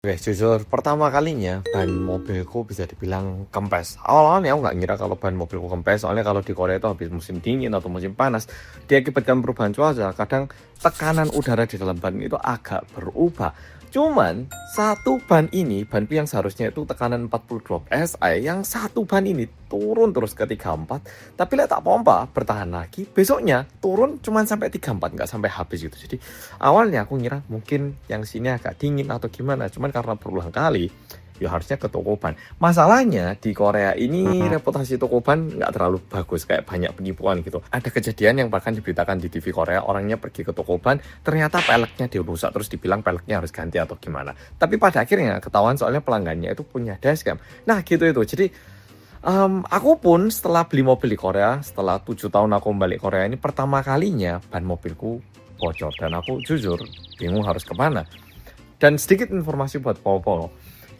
Oke, jujur pertama kalinya ban mobilku bisa dibilang kempes. Awal-awalnya aku nggak ngira kalau ban mobilku kempes, soalnya kalau di Korea itu habis musim dingin atau musim panas, diakibatkan perubahan cuaca, kadang tekanan udara di dalam ban itu agak berubah. Cuman satu ban ini, banku yang seharusnya itu tekanan 42 PSI, yang satu ban ini turun terus ke 34, tapi lihat tak pompa, bertahan lagi, besoknya turun cuman sampai 34, nggak sampai habis gitu. Jadi awalnya aku ngira mungkin yang sini agak dingin atau gimana, cuman karena berulang kali, ya harusnya ke toko ban. Masalahnya di Korea ini reputasi toko ban nggak terlalu bagus, kayak banyak penipuan gitu. Ada kejadian yang bahkan diberitakan di TV Korea, orangnya pergi ke toko ban, ternyata peleknya dirusak, terus dibilang peleknya harus ganti atau gimana. Tapi pada akhirnya ketahuan soalnya pelanggannya itu punya dashcam. Nah gitu itu, jadi aku pun setelah beli mobil di Korea, setelah 7 tahun aku balik Korea ini, pertama kalinya ban mobilku bocor. Dan aku jujur bingung harus kemana. Dan sedikit informasi buat Popo.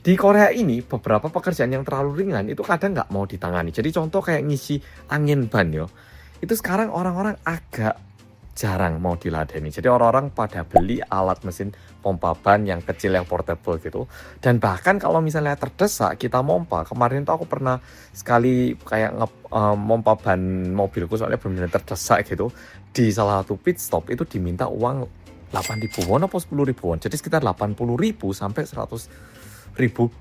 Di Korea ini beberapa pekerjaan yang terlalu ringan itu kadang nggak mau ditangani. Jadi contoh kayak ngisi angin ban yo. Itu sekarang orang-orang agak jarang mau diladeni. Jadi orang-orang pada beli alat mesin pompa ban yang kecil yang portable gitu. Dan bahkan kalau misalnya terdesak kita pompa. Kemarin tuh aku pernah sekali kayak mompa ban mobilku soalnya benar-benar terdesak gitu. Di salah satu pit stop itu diminta uang 8.000 won apa 10.000 won. Jadi sekitar 80.000 sampai 100.000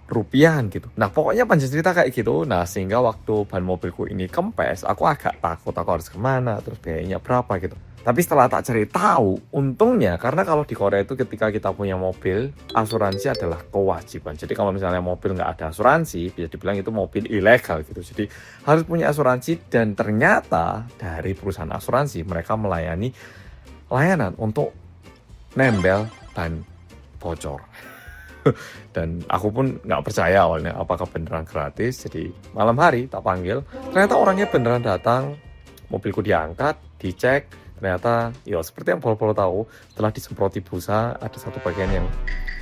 rupiahan gitu. Nah pokoknya panjang cerita kayak gitu. Nah sehingga waktu ban mobilku ini kempes, aku agak takut aku harus kemana, terus biayanya berapa gitu. Tapi setelah tak cari tahu, untungnya karena kalau di Korea itu ketika kita punya mobil, asuransi adalah kewajiban. Jadi kalau misalnya mobil nggak ada asuransi, bisa dibilang itu mobil ilegal gitu. Jadi harus punya asuransi, dan ternyata dari perusahaan asuransi mereka melayani layanan untuk nembel ban bocor. Dan aku pun nggak percaya awalnya apakah beneran gratis. Jadi malam hari tak panggil, ternyata orangnya beneran datang, mobilku diangkat, dicek, ternyata ya seperti yang Polo tahu, setelah disemproti busa ada satu bagian yang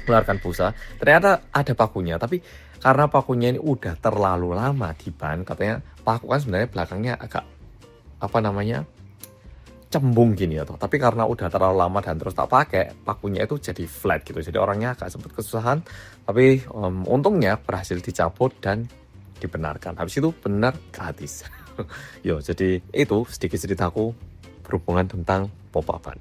mengeluarkan busa, ternyata ada pakunya. Tapi karena pakunya ini udah terlalu lama di ban, katanya paku kan sebenarnya belakangnya agak apa namanya cembung gini ya toh. Tapi karena udah terlalu lama dan terus tak pakai, pakunya itu jadi flat gitu. Jadi orangnya agak sempat kesusahan, tapi untungnya berhasil dicabut dan dibenarkan. Habis itu benar gratis. Yo, jadi itu sedikit ceritaku berhubungan tentang pompa ban.